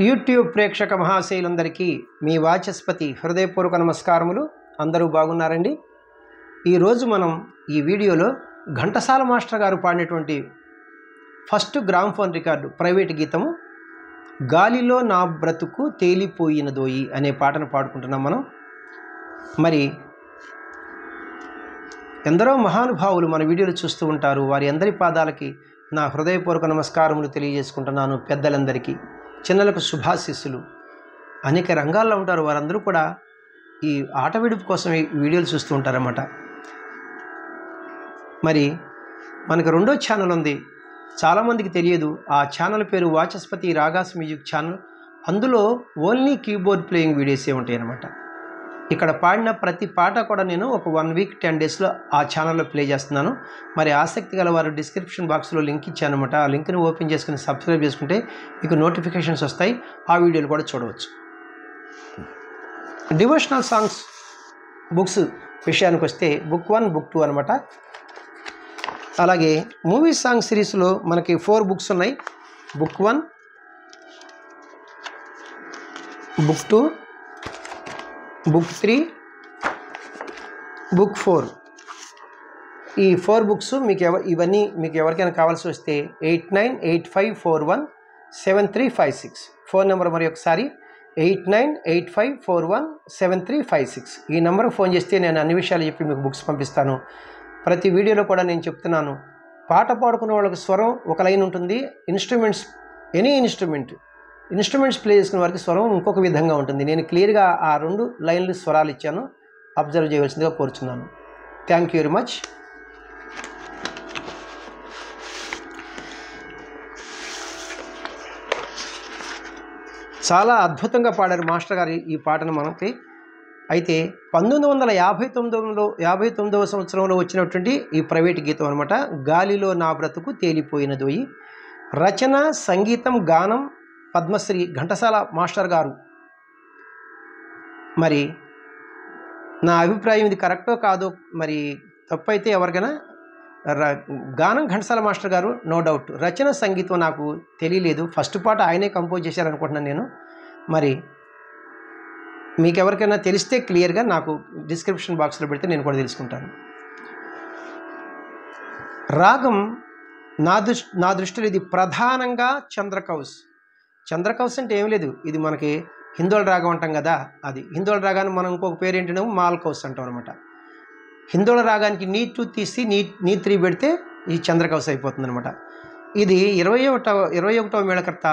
YouTube ప్రేక్షక మహాశైలందరికీ మీ వాచస్పతి హృదయపూర్వక నమస్కారములు. అందరూ బాగున్నారండి. ఈరోజు మనం ఈ వీడియోలో ఘంటసాల మాస్టర్ గారు పాడినటువంటి ఫస్ట్ గ్రామ్ఫోన్ రికార్డు ప్రైవేట్ గీతము గాలిలో నా బ్రతుకు తేలిపోయినదోయి అనే పాటను పాడుకుంటున్నాం మనం. మరి ఎందరో మహానుభావులు మన వీడియోలు చూస్తూ ఉంటారు. వారి అందరి పాదాలకి నా హృదయపూర్వక నమస్కారములు తెలియజేసుకుంటున్నాను. పెద్దలందరికీ, చిన్నలకు శుభాశీస్సులు. అనేక రంగాల్లో ఉంటారు వారందరూ కూడా ఈ ఆట విడుపు కోసం ఈ వీడియోలు చూస్తూ ఉంటారన్నమాట. మరి మనకు రెండో ఛానల్ ఉంది, చాలామందికి తెలియదు. ఆ ఛానల్ పేరు వాచస్పతి రాగాస్ మ్యూజిక్ ఛానల్. అందులో ఓన్లీ కీబోర్డ్ ప్లేయింగ్ వీడియోసే ఉంటాయి అన్నమాట. ఇక్కడ పాడిన ప్రతి పాట కూడా నేను ఒక 1 వీక్ 10 డేస్లో ఆ ఛానల్లో ప్లే చేస్తున్నాను. మరి ఆసక్తి గల వారు డిస్క్రిప్షన్ బాక్స్లో లింక్ ఇచ్చానమాట. ఆ లింక్ని ఓపెన్ చేసుకుని సబ్స్క్రైబ్ చేసుకుంటే మీకు నోటిఫికేషన్స్ వస్తాయి. ఆ వీడియోలు కూడా చూడవచ్చు. డివోషనల్ సాంగ్స్ బుక్స్ విషయానికి వస్తే బుక్ 1, బుక్ 2 అనమాట. అలాగే మూవీ సాంగ్ సిరీస్లో మనకి 4 బుక్స్ ఉన్నాయి. Book 1, book 2, book 3, book 4. ఈ 4 బుక్స్ ఇవన్నీ మీకు ఎవరికైనా కావాల్సి వస్తే 8985417356 ఫోన్ నెంబర్ మరి ఒకసారి 8985417356. ఈ నెంబర్కి ఫోన్ చేస్తే నేను అన్ని విషయాలు చెప్పి మీకు బుక్స్ పంపిస్తాను. ప్రతి వీడియోలో కూడా నేను చెప్తున్నాను, పాట పాడుకునే వాళ్ళకి స్వరం ఒక లైన్ ఉంటుంది. ఎనీ ఇన్స్ట్రుమెంట్స్ ప్లే చేసుకునే వారికి స్వరం ఇంకొక విధంగా ఉంటుంది. నేను క్లియర్గా ఆ 2 లైన్లు స్వరాలు ఇచ్చాను, అబ్జర్వ్ చేయవలసిందిగా కోరుచున్నాను. Thank you very much. చాలా అద్భుతంగా పాడారు మాస్టర్ గారు ఈ పాటను మనకి. అయితే 1959వ సంవత్సరంలో వచ్చినటువంటి ఈ ప్రైవేట్ గీతం అనమాట. గాలిలో నా బ్రతుకు తేలిపోయినదోయి. రచన, సంగీతం, గానం పద్మశ్రీ ఘంటసాల మాస్టర్ గారు. మరి నా అభిప్రాయం ఇది కరెక్టో కాదో, మరి తప్పు అయితే ఎవరికైనా. గానం ఘంటసాల మాస్టర్ గారు, నో డౌట్. రచన, సంగీతం నాకు తెలియలేదు. ఫస్ట్ పాట ఆయనే కంపోజ్ చేశారనుకుంటున్నాను నేను. మరి మీకు ఎవరికైనా తెలిస్తే క్లియర్గా నాకు డిస్క్రిప్షన్ బాక్స్లో పెడితే నేను కూడా తెలుసుకుంటాను. రాగం నా దృష్టిలో ఇది ప్రధానంగా చంద్రకౌస్ అంటే ఏం లేదు, ఇది మనకి హిందోళ రాగం అంటాం కదా. అది హిందోళ రాగాన్ని మనం ఇంకొక పేరు ఏంటంటే మాల్కౌస్ అంటాం అనమాట. హిందోళ రాగానికి నీ 2 తీసి నీ 3 పెడితే ఈ చంద్రకౌస్ అయిపోతుంది అనమాట. ఇది 21వ మేళకర్త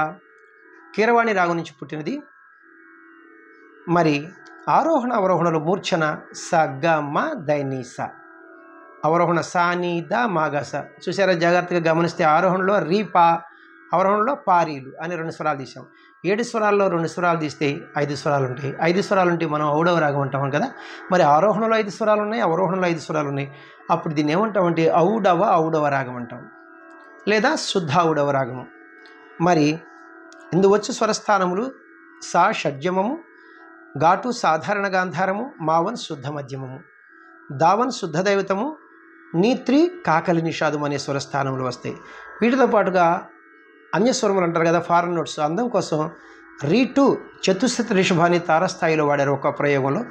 కీరవాణి రాగం నుంచి పుట్టినది. మరి ఆరోహణ అవరోహణలు మూర్ఛన స గ మ దైనీస. అవరోహణ సా నీ ద మాగస. చూసారా, జాగ్రత్తగా గమనిస్తే ఆరోహణలో రీపా, అవరోహణలో పారీలు అని 2 స్వరాలు తీసాం. 7 స్వరాల్లో 2 స్వరాలు తీస్తే 5 స్వరాలు ఉంటాయి. 5 స్వరాలు ఉంటే మనం ఔడవ రాగం అంటాం కదా. మరి ఆరోహణలో 5 స్వరాలు ఉన్నాయి, అవరోహణలో 5 స్వరాలు ఉన్నాయి. అప్పుడు దీన్ని ఏమంటామంటే ఔడవ రాగం అంటాం, లేదా శుద్ధ ఔడవ రాగము. మరి ఇందువచ్చు స్వరస్థానములు సా షడ్జమము, ఘాటు సాధారణ గాంధారము, మావన్ శుద్ధ మధ్యమము, దావన్ శుద్ధ దైవతము, నీత్రి కాకలి నిషాదం అనే స్వరస్థానములు వస్తాయి. వీటితో పాటుగా అన్యస్వరములు అంటారు కదా, ఫారెన్ నోట్స్. అందం కోసం రీ2 చతుస్థితి రిషభాన్ని తారస్థాయిలో వాడారు ఒక ప్రయోగంలో.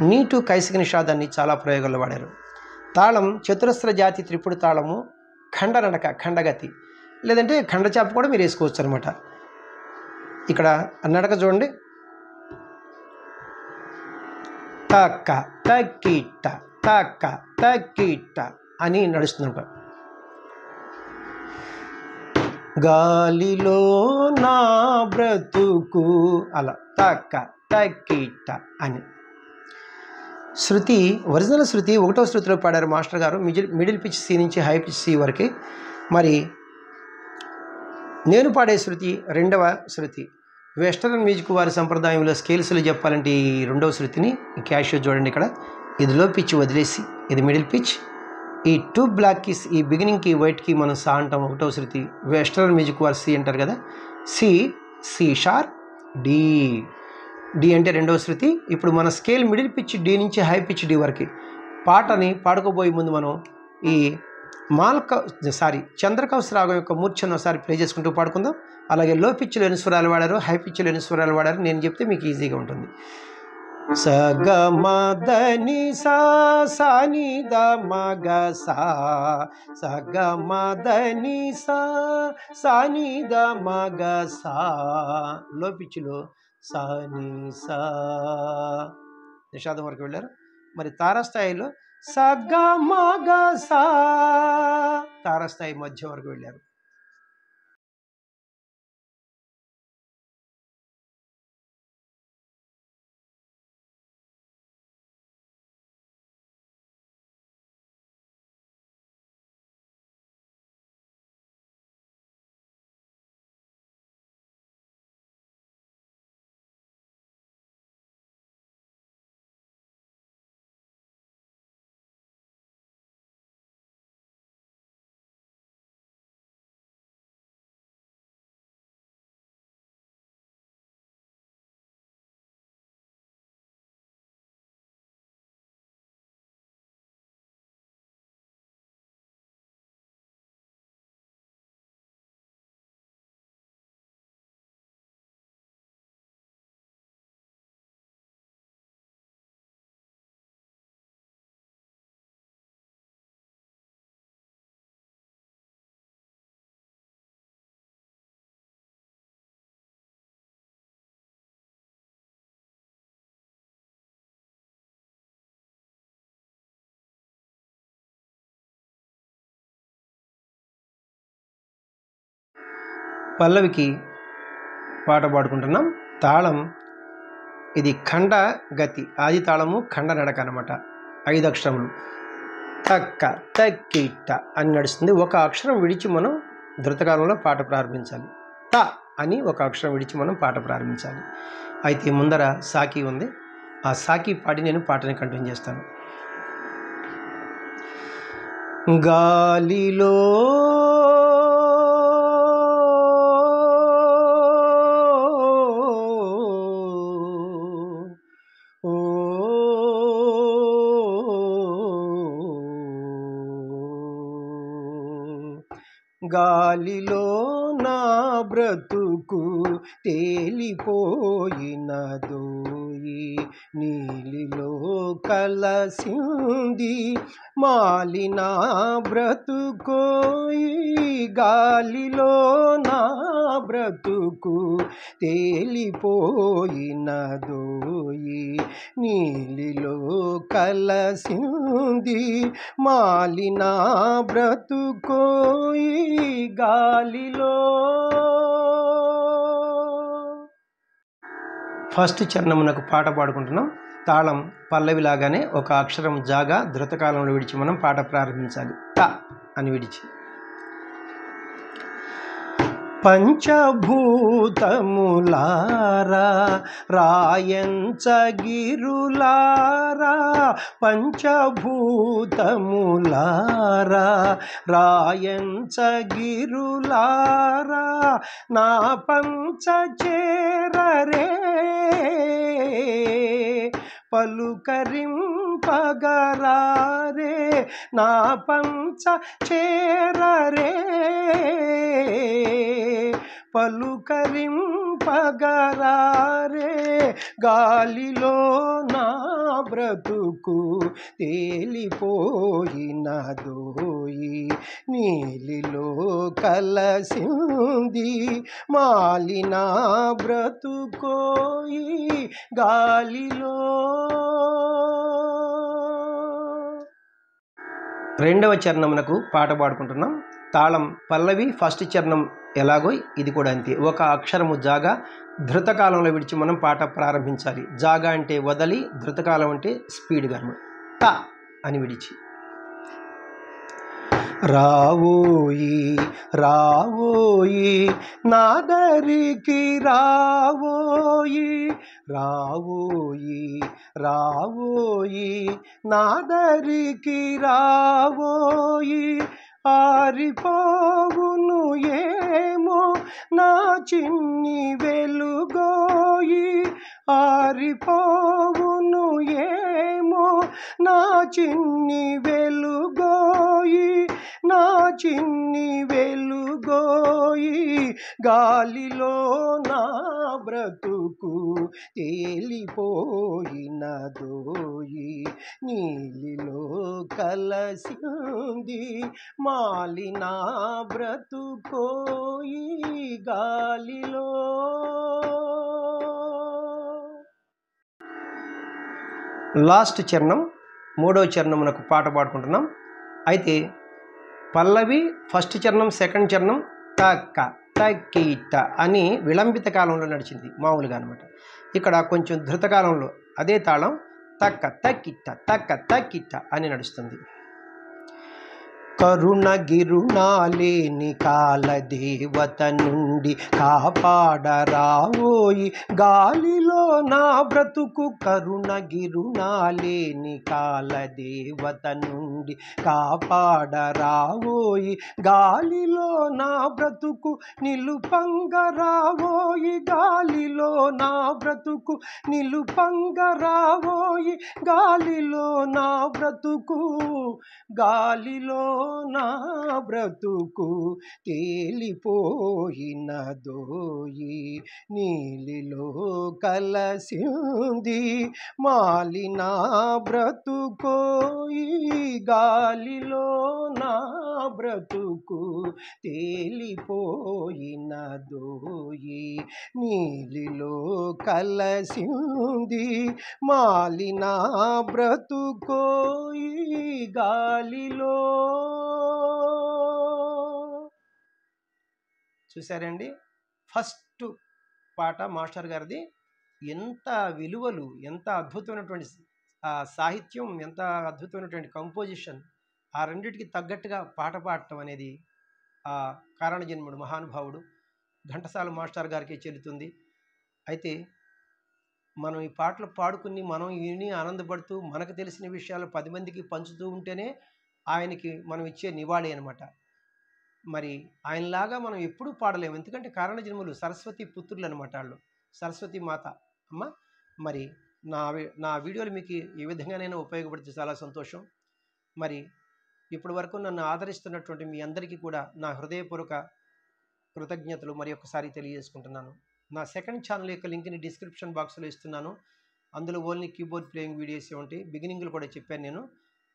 నీ2 కైసిక నిషాదాన్ని చాలా ప్రయోగాల్లో వాడారు. తాళం చతురస్ర జాతి త్రిపుడు తాళము, ఖండనడక ఖండగతి, లేదంటే ఖండచాప కూడా మీరు వేసుకోవచ్చు అనమాట. ఇక్కడ నడక చూడండి, తక్క తక్కిట్ట తక్క తక్కిట్ట అని నడుస్తుందంట. గాలిలో నా బ్రతుకు, అలా తక్క తక్కిట్ట అని. శృతి, ఒరిజినల్ శృతి 1వ శృతిలో పాడారు మాస్టర్ గారు. మిడిల్ పిచ్ సి నుంచి హై పిచ్ సి వరకు. మరి నేను పాడే శృతి 2వ శృతి. వెస్టర్న్ మ్యూజిక్ వారి సంప్రదాయంలో స్కేల్స్లో చెప్పాలంటే ఈ 2వ శృతిని, ఈ క్యాషియో చూడండి ఇక్కడ, ఇది లో పిచ్ వదిలేసి ఇది మిడిల్ పిచ్. ఈ 2 బ్లాక్ కీస్, ఈ బిగినింగ్కి వైట్కి మనం సా అంటాం 1వ శృతి. వెస్టర్న్ మ్యూజిక్ వారు సి అంటారు కదా. సి షార్ప్, డి అంటే 2వ శృతి. ఇప్పుడు మన స్కేల్ మిడిల్ పిచ్ డి నుంచి హై పిచ్ డి వరకు. పాటని పాడుకోబోయే ముందు మనం ఈ చంద్రకౌస్ రాగం యొక్క మూర్ఛను ఒకసారి ప్లే చేసుకుంటూ పాడుకుందాం. అలాగే లో పిచ్లో ఎన్ని స్వరాలు వాడారు, హై పిచ్లో ఎన్ని స్వరాలు వాడారు నేను చెప్తే మీకు ఈజీగా ఉంటుంది. స గ మ ద ని సా సా ని ద మ గ సా, స గ మ ద ని సా సా ని ద మ గ సా. లో పిచ్లో సా ని సా నిషాదం వరకు వెళ్ళారు. మరి తారాస్థాయిలో స గ మ గ సా, తారాస్థాయి మధ్య వరకు వెళ్ళారు. పల్లవికి పాట పాడుకుంటున్నాం. తాళం ఇది ఖండ గతి, ఆది తాళము ఖండ నడక అనమాట. 5 అక్షరములు తక్క తక్కిట్ట అని నడుస్తుంది. ఒక అక్షరం విడిచి మనం ధృతకాలంలో పాట ప్రారంభించాలి. త అని ఒక అక్షరం విడిచి మనం పాట ప్రారంభించాలి. అయితే ముందర సాకి ఉంది, ఆ సాకి పాడి నేను పాటని కంటిన్యూ చేస్తాను. గాలిలో గాలిలో నా బ్రతుకు తేలిపోయినదోయి, నీలిలో కలసింది మాలిన బ్రతుకోయి. గాలిలో నా బ్రతుకు తేలిపోయినదోయి, నీలిలో కలసింది మాలిన బ్రతుకోయి. గాలిలో ఫస్ట్ చరణమునకు పాట పాడుకుంటున్నాం. తాళం పల్లవి లాగానే ఒక అక్షరం జాగా ధృతకాలంలో విడిచి మనం పాట ప్రారంభించాలి. త అని విడిచి. పంచభూతములారా రాయంచగిరులారా, పంచభూతములారా రాయంచగిరులారా, నా పంచ చేరరే పలుకరింపగరారే, నా పంచ చేరరే పలుకరింపగరారే. గాలిలో నా బ్రతుకు తేలిపోయినదోయి, నీలిలో కలసింది మాలిన బ్రతుకోయి. గాలిలో రెండవ చరణమునకు పాట పాడుకుంటున్నాం. తాళం పల్లవి ఫస్ట్ చరణం ఎలాగో ఇది కూడా అంతే. ఒక అక్షరము జాగా ధృతకాలంలో విడిచి మనం పాట ప్రారంభించాలి. జాగా అంటే వదలి, ధృతకాలం అంటే స్పీడ్గా త అని విడిచి. రావోయి రావోయి నాదరికి రావోయి, రావోయి రావోయి నాదరికి రావోయి, ఆరిపోవును ఏమో నా చిన్ని వెలుగోయి, ఆరిపోవును ఏమో నా చిన్ని వెలుగోయి, నా చిన్ని వెలుగోయి, గాలిలో నా బ్రతుకు తేలిపోయినదోయి, నీలిలో కలసింది మాలిన బ్రతుకోయి గాలిలో. లాస్ట్ చరణం, మూడవ చరణమునకు పాట పాడుకుంటున్నాం. అయితే పల్లవి ఫస్ట్ చరణం, సెకండ్ చరణం తక్క తక్కిట అని విలంబిత కాలంలో నడిచింది మామూలుగా అనమాట. ఇక్కడ కొంచెం ధృతకాలంలో అదే తాళం తక్క తక్కిట అని నడుస్తుంది. కరుణగిరుణాలేని కాలదేవత నుండి కాపాడరావోయి, గాలిలో నా బ్రతుకు కరుణగిరుణాలేని కాలదేవత నుండి కాపాడరావోయి, గాలిలో నా బ్రతుకు నిలుపంగరావోయి, గాలిలో నా బ్రతుకు నిలుపంగరావోయి, గాలిలో నా బ్రతుకు, గాలిలో నా బ్రతుకు తేలిపోయినదోయి, నీలిలో కలసింది మాలిన బ్రతుకోయి, గాలిలో నా బ్రతుకు తేలిపోయినదోయి, నీలిలో కలసింది మాలిన బ్రతుకోయి గాలిలో. చూసారండి, ఫస్ట్ పాట మాస్టర్ గారిది. ఎంత విలువలు, ఎంత అద్భుతమైనటువంటి సాహిత్యం, ఎంత అద్భుతమైనటువంటి కంపోజిషన్, ఆ రెండింటికి తగ్గట్టుగా పాట పాడటం అనేది ఆ కారణజన్ముడు మహానుభావుడు ఘంటసాల మాస్టర్ గారికి చెల్లుతుంది. అయితే మనం ఈ పాటలు పాడుకుని మనం విని ఆనందపడుతూ మనకు తెలిసిన విషయాలు 10 మందికి పంచుతూ ఉంటేనే ఆయనకి మనం ఇచ్చే నివాళి అనమాట. మరి ఆయనలాగా మనం ఎప్పుడూ పాడలేము, ఎందుకంటే కారణజన్ములు సరస్వతి పుత్రులు అనమాట వాళ్ళు, సరస్వతి మాత అమ్మ. మరి నా వీడియోలు మీకు ఏ విధంగానైనా ఉపయోగపడితే చాలా సంతోషం. మరి ఇప్పటి వరకు నన్ను ఆదరిస్తున్నటువంటి మీ అందరికీ కూడా నా హృదయపూర్వక కృతజ్ఞతలు మరి ఒక్కసారి తెలియజేసుకుంటున్నాను. నా సెకండ్ ఛానల్ యొక్క లింక్ని డిస్క్రిప్షన్ బాక్స్లో ఇస్తున్నాను. అందులో ఓన్లీ కీబోర్డ్ ప్లేయింగ్ వీడియోస్ ఉంటాయి. బిగినింగ్లో కూడా చెప్పాను నేను.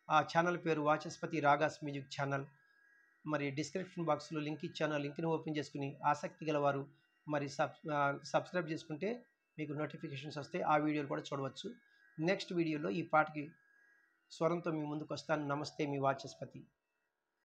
ఆ ఛానల్ పేరు వాచస్పతి రాగాస్ మ్యూజిక్ ఛానల్. మరి డిస్క్రిప్షన్ బాక్స్లో లింక్ ఇచ్చాను. ఆ లింక్ని ఓపెన్ చేసుకుని ఆసక్తి గలవారు మరి సబ్స్క్రైబ్ చేసుకుంటే మీకు నోటిఫికేషన్స్ వస్తాయి. ఆ వీడియోలు కూడా చూడవచ్చు. నెక్స్ట్ వీడియోలో ఈ పాటకి స్వరంతో మీ ముందుకు వస్తాను. నమస్తే, మీ వాచస్పతి.